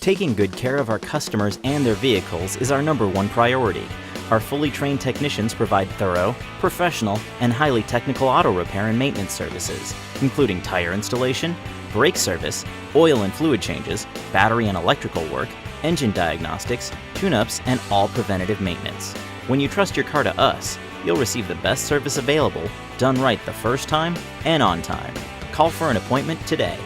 Taking good care of our customers and their vehicles is our #1 priority. Our fully trained technicians provide thorough, professional, and highly technical auto repair and maintenance services, including tire installation, brake service, oil and fluid changes, battery and electrical work, engine diagnostics, tune-ups, and all preventative maintenance. When you trust your car to us, you'll receive the best service available, done right the first time and on time. Call for an appointment today.